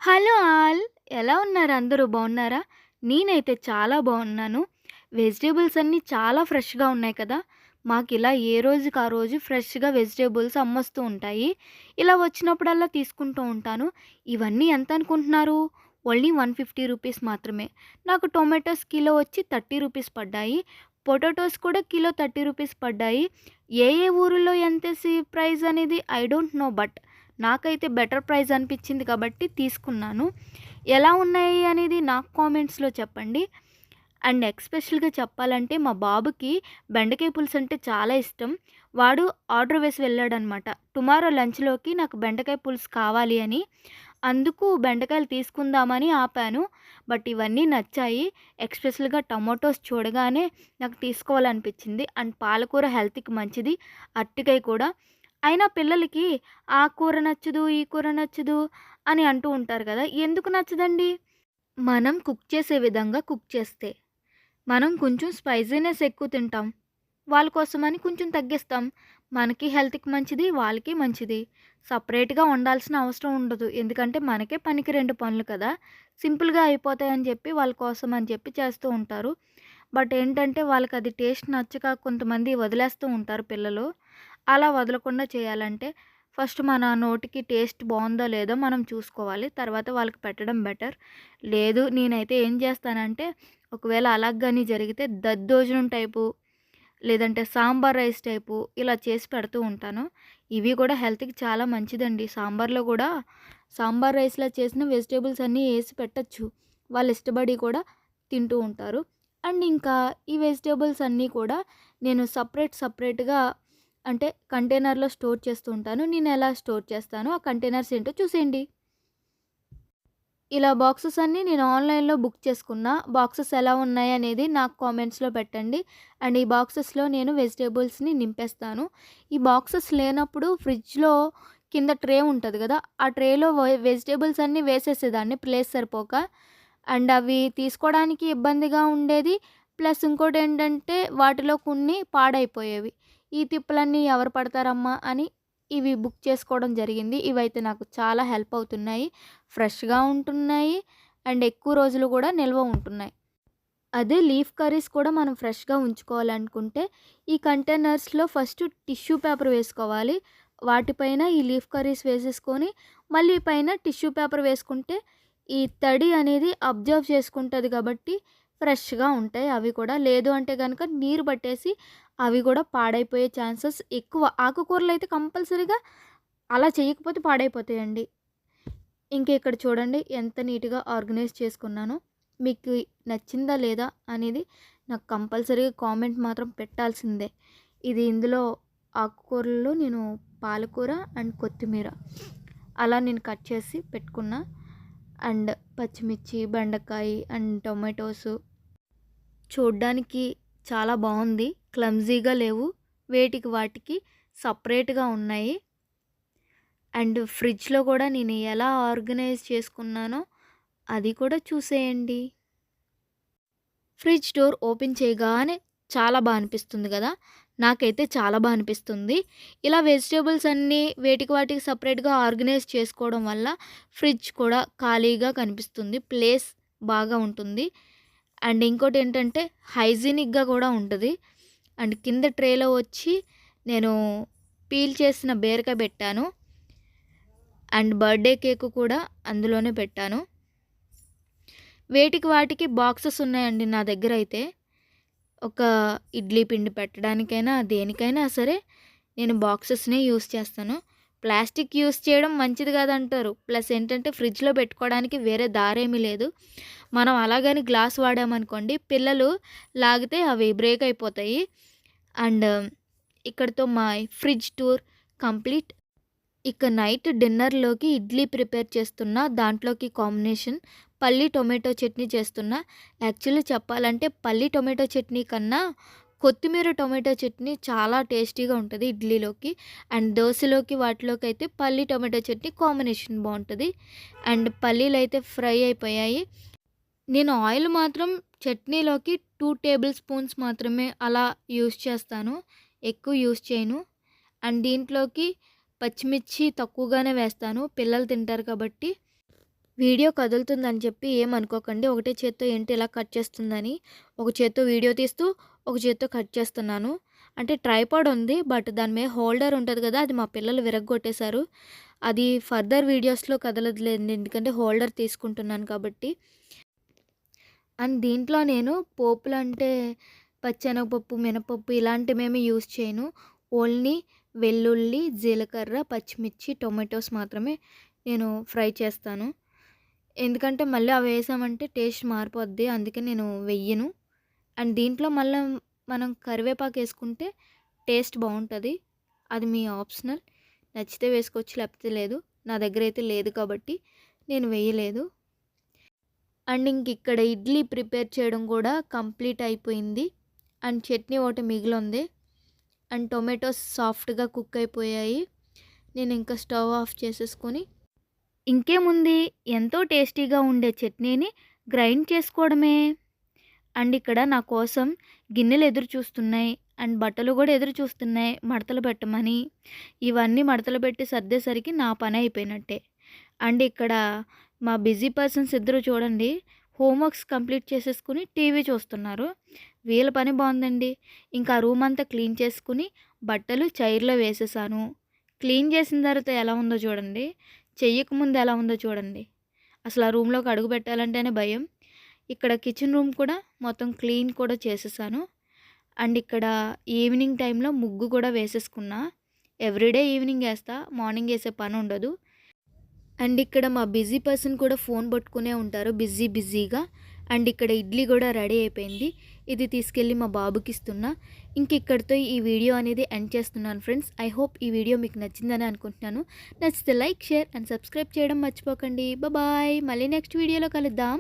Hello all! ఎలా ఉన్నారు అందరూ బాగున్నారా? నేనైతే చాలా బాగున్నాను. వెజిటబుల్స్ అన్నీ చాలా ఫ్రెష్‌గా ఉన్నాయి కదా! మాకిలా ఏ రోజుకి ఆ రోజు ఫ్రెష్‌గా వెజిటబుల్స్ అమ్మొస్తూ ఉంటాయి. ఇలా వచ్చినప్పుడల్లా తీసుకుంటూ ఉంటాను. ఇవన్నీ ఎంత అనుకుంటున్నారు? ఓన్లీ 150 రూపీస్ మాత్రమే. నాకు టొమాటోస్ కిలో వచ్చి 30 రూపీస్ పడ్డాయి. పొటాటోస్ కూడా కిలో 30 రూపీస్ పడ్డాయి. ఏ ఏ ఊరిలో ఎంతేసి ప్రైస్ అనేది ఐ డోంట్ నో బట్ నాకైతే బెటర్ ప్రైస్ అనిపించింది కాబట్టి తీసుకున్నాను. ఎలా ఉన్నాయి అనేది నాకు కామెంట్స్‌లో చెప్పండి. అండ్ ఎక్స్‌పెషల్‌గా చెప్పాలంటే మా బాబుకి బెండకాయ పులుసు అంటే చాలా ఇష్టం. వాడు ఆర్డర్ వేసి వెళ్ళాడనమాట. టుమారో లంచ్‌లోకి నాకు బెండకాయ పులుసు కావాలి అని. అందుకు బెండకాయలు తీసుకుందామని ఆపాను. బట్ ఇవన్నీ నచ్చాయి. ఎక్స్‌పెషల్‌గా టమాటోస్ చూడగానే నాకు తీసుకోవాలనిపించింది. అండ్ పాలకూర హెల్త్‌కి మంచిది. అరటికాయ కూడా. అయినా పిల్లలకి ఆ కూర నచ్చదు, ఈ కూర నచ్చదు అని అంటూ ఉంటారు కదా! ఎందుకు నచ్చదండి? మనం కుక్ చేసే విధంగా కుక్ చేస్తే. మనం కొంచెం స్పైసీనెస్ ఎక్కువ తింటాం. వాళ్ళ కోసమని కొంచెం తగ్గిస్తాం. మనకి హెల్త్‌కి మంచిది, వాళ్ళకి మంచిది. సెపరేట్‌గా వండాల్సిన అవసరం ఉండదు. ఎందుకంటే మనకే పనికి 2 పనులు కదా! సింపుల్‌గా అయిపోతాయని చెప్పి వాళ్ళ కోసం అని చెప్పి చేస్తూ ఉంటారు. బట్ ఏంటంటే వాళ్ళకది టేస్ట్ నచ్చక కొంతమంది వదిలేస్తూ ఉంటారు పిల్లలు. అలా వదలకుండా చేయాలంటే ఫస్ట్ మన నోటికి టేస్ట్ బావుందో లేదో మనం చూసుకోవాలి. తర్వాత వాళ్ళకి పెట్టడం బెటర్. లేదు నేనైతే ఏం చేస్తానంటే ఒకవేళ అలాగ గాని జరిగితే దద్దోజనం టైపు లేదంటే సాంబార్ రైస్ టైపు ఇలా చేసి పెడుతూ ఉంటాను. ఇవి కూడా హెల్త్‌కి చాలా మంచిదండి. సాంబార్‌లో కూడా సాంబార్ రైస్‌లా చేసిన వెజిటబుల్స్ అన్నీ ఏసి పెట్టొచ్చు. వాళ్ళు ఇష్టపడి కూడా తింటూ ఉంటారు. అండ్ ఇంకా ఈ వెజిటబుల్స్ అన్నీ కూడా నేను సెపరేట్‌గా అంటే కంటైనర్‌లో స్టోర్ చేస్తూ ఉంటాను. నేను ఎలా స్టోర్ చేస్తానో ఆ కంటైనర్స్ ఏంటో చూసేయండి. ఇలా బాక్సెస్ అన్నీ నేను ఆన్‌లైన్‌లో బుక్ చేసుకున్నా. బాక్సెస్ ఎలా ఉన్నాయనేది నాకు కామెంట్స్‌లో పెట్టండి. అండ్ ఈ బాక్సెస్‌లో నేను వెజిటబుల్స్‌ని నింపేస్తాను. ఈ బాక్సెస్ లేనప్పుడు ఫ్రిడ్జ్‌లో కింద ట్రే ఉంటది గదా! ఆ ట్రేలో వెజిటబుల్స్ అన్నీ వేసేసేదాన్ని ప్లేస్ సరిపోక. అండ్ అవి తీసుకోవడానికి ఇబ్బందిగా ఉండేది. ప్లస్ ఇంకోటేంటంటే వాటిలో కొన్ని పాడైపోయేవి. ఈ తిప్పలన్నీ ఎవరు పడతారమ్మా అని ఇవి బుక్ చేసుకోవడం జరిగింది. ఇవైతే నాకు చాలా హెల్ప్ అవుతున్నాయి. ఫ్రెష్‌గా ఉంటున్నాయి. అండ్ ఎక్కువ రోజులు కూడా నిల్వ ఉంటున్నాయి. అదే లీఫ్ కర్రీస్ కూడా మనం ఫ్రెష్‌గా ఉంచుకోవాలనుకుంటే ఈ కంటైనర్స్‌లో ఫస్ట్ టిష్యూ పేపర్ వేసుకోవాలి. వాటిపైన ఈ లీఫ్ కర్రీస్ వేసేసుకొని మళ్ళీ పైన టిష్యూ పేపర్ వేసుకుంటే ఈ తడి అనేది అబ్జర్వ్ చేసుకుంటది కాబట్టి ఫ్రెష్‌గా ఉంటాయి అవి కూడా. లేదు అంటే గనక నీరు పట్టేసి అవి కూడా పాడైపోయే ఛాన్సెస్ ఎక్కువ. ఆకుకూరలైతే కంపల్సరీగా అలా చేయకపోతే పాడైపోతాయండి. ఇంక ఇక్కడ చూడండి ఎంత నీట్‌గా ఆర్గనైజ్ చేసుకున్నానో. మీకు నచ్చిందా లేదా అనేది నాకు కంపల్సరీగా కామెంట్ మాత్రం పెట్టాల్సిందే. ఇది ఇందులో ఆకుకూరల్లో నేను పాలకూర అండ్ కొత్తిమీర అలా నేను కట్ చేసి పెట్టుకున్నా. అండ్ పచ్చిమిర్చి, బెండకాయ అండ్ టొమాటోసు చూడ్డానికి చాలా బావుంది. క్లమ్జీగా లేవు. వేటికి వాటికి సెపరేట్‌గా ఉన్నాయి. అండ్ ఫ్రిడ్జ్‌లో కూడా నేను ఎలా ఆర్గనైజ్ చేసుకున్నానో అది కూడా చూసేయండి. ఫ్రిడ్జ్ డోర్ ఓపెన్ చేయగానే చాలా అనిపిస్తుంది గదా! నాకైతే చాలా అనిపిస్తుంది. ఇలా వెజిటబుల్స్ అన్నీ వేటికి వాటికి సెపరేట్‌గా ఆర్గనైజ్ చేసుకోవడం వల్ల ఫ్రిడ్జ్ కూడా ఖాళీగా కనిపిస్తుంది. ప్లేస్ బాగా ఉంటుంది. అండ్ ఇంకోటేంటంటే హైజీనిక్‌గా కూడా ఉంటది. అండ్ కింద ట్రేలో వచ్చి నేను పీల్ చేసిన బీరకాయ పెట్టాను. అండ్ బర్త్‌డే కేక్ కూడా అందులోనే పెట్టాను. వేటికి వాటికి బాక్సెస్ ఉన్నాయండి నా దగ్గరైతే. ఒక ఇడ్లీ పిండి పెట్టడానికైనా, దేనికైనా సరే నేను బాక్సెస్‌నే యూజ్ చేస్తాను. ప్లాస్టిక్ యూజ్ చేయడం మంచిది కాదంటారు. ప్లస్ ఏంటంటే ఫ్రిడ్జ్‌లో పెట్టుకోవడానికి వేరే దారేమీ లేదు. మనం అలాగని గ్లాస్ వాడామనుకోండి పిల్లలు లాగితే అవి బ్రేక్ అయిపోతాయి. అండ్ ఇక్కడితో మా ఫ్రిడ్జ్ టూర్ కంప్లీట్. ఇక నైట్ డిన్నర్‌లోకి ఇడ్లీ ప్రిపేర్ చేస్తున్నా. దాంట్లోకి కాంబినేషన్ పల్లి టొమాటో చట్నీ చేస్తున్నా. యాక్చువల్లీ చెప్పాలంటే పల్లి టొమాటో చట్నీ కన్నా కొత్తిమీర టొమాటో చట్నీ చాలా టేస్టీగా ఉంటది ఇడ్లీలోకి. అండ్ దోసలోకి వాటిలోకి అయితే పల్లి టొమాటో చట్నీ కాంబినేషన్ బావుంటది. అండ్ పల్లీలైతే ఫ్రై అయిపోయాయి. నేను ఆయిల్ మాత్రం చట్నీలోకి 2 టేబుల్ స్పూన్స్ మాత్రమే అలా యూజ్ చేస్తాను. ఎక్కువ యూజ్ చేయను. అండ్ దీంట్లోకి పచ్చిమిర్చి తక్కువగానే వేస్తాను. పిల్లలు తింటారు కాబట్టి. వీడియో కదులుతుందని చెప్పి ఏమనుకోకండి. ఒకటే చేత్తో ఏంటి ఇలా కట్ చేస్తుందని. ఒక చేత్తో వీడియో తీస్తూ, ఒక చేత్తో కట్ చేస్తున్నాను. అంటే ట్రైపాడ్ ఉంది. బట్ దాని మీద హోల్డర్ ఉంటది కదా! అది మా పిల్లలు విరగ్గొట్టేశారు. అది ఫర్దర్ వీడియోస్‌లో కదలదులేండి. ఎందుకంటే హోల్డర్ తీసుకుంటున్నాను కాబట్టి. అండ్ దీంట్లో నేను పోపులంటే పచ్చెనగపప్పు, మినపప్పు ఇలాంటివేమీ యూజ్ చేయను. ఓన్లీ వెల్లుల్లి, జీలకర్ర, పచ్చిమిర్చి, టొమాటోస్ మాత్రమే నేను ఫ్రై చేస్తాను. ఎందుకంటే మళ్ళీ అవి వేసామంటే టేస్ట్ మారిపోద్ది. అందుకే నేను వెయ్యను. అండ్ దీంట్లో మళ్ళా మనం కరివేపాకు వేసుకుంటే టేస్ట్ బావుంటది. అది మీ ఆప్షనల్. నచ్చితే వేసుకోవచ్చు, లేకపోతే లేదు. నా దగ్గరైతే లేదు కాబట్టి నేను వేయలేదు. అండ్ ఇంకిక్కడ ఇడ్లీ ప్రిపేర్ చేయడం కూడా కంప్లీట్ అయిపోయింది. అండ్ చట్నీ ఒకటి మిగిలుంది. అండ్ టొమాటోస్ సాఫ్ట్‌గా కుక్ అయిపోయాయి. నేను ఇంకా స్టవ్ ఆఫ్ చేసేసుకొని ఇంకేముంది ఎంతో టేస్టీగా ఉండే చట్నీని గ్రైండ్ చేసుకోవడమే. అండ్ ఇక్కడ నా కోసం గిన్నెలు ఎదురు చూస్తున్నాయి. అండ్ బట్టలు కూడా ఎదురు చూస్తున్నాయి మడతలు పెట్టమని. ఇవన్నీ మడతలు పెట్టి సర్దేసరికి నా పని అయిపోయినట్టే. అండ్ ఇక్కడ మా బిజీ పర్సన్స్ ఇద్దరు చూడండి హోంవర్క్స్ కంప్లీట్ చేసేసుకుని టీవీ చూస్తున్నారు. వీళ్ళ పని బాగుందండి. ఇంకా రూమ్ అంతా క్లీన్ చేసుకుని బట్టలు చైర్లో వేసేసాను. క్లీన్ చేసిన తర్వాత ఎలా ఉందో చూడండి. చెయ్యకముందు ఎలా ఉందో చూడండి. అసలు ఆ రూమ్లోకి అడుగు పెట్టాలంటేనే భయం. ఇక్కడ కిచెన్ రూమ్ కూడా మొత్తం క్లీన్ కూడా చేసేసాను. అండ్ ఇక్కడ ఈవినింగ్ టైంలో ముగ్గు కూడా వేసేసుకున్నా. ఎవ్రీడే ఈవినింగ్ వేస్తా, మార్నింగ్ వేసే పని ఉండదు. అండ్ ఇక్కడ మా బిజీ పర్సన్ కూడా ఫోన్ పట్టుకునే ఉంటారు బిజీగా. అండ్ ఇక్కడ ఇడ్లీ కూడా రెడీ అయిపోయింది. ఇది తీసుకెళ్ళి మా బాబుకి ఇస్తున్నా. ఇంక ఇక్కడితో ఈ వీడియో అనేది ఎండ్ చేస్తున్నాను ఫ్రెండ్స్. ఐ హోప్ ఈ వీడియో మీకు నచ్చిందని అనుకుంటున్నాను. నచ్చితే లైక్, షేర్ అండ్ సబ్స్క్రైబ్ చేయడం మర్చిపోకండి. బాయ్. మళ్ళీ నెక్స్ట్ వీడియోలో కలుద్దాం.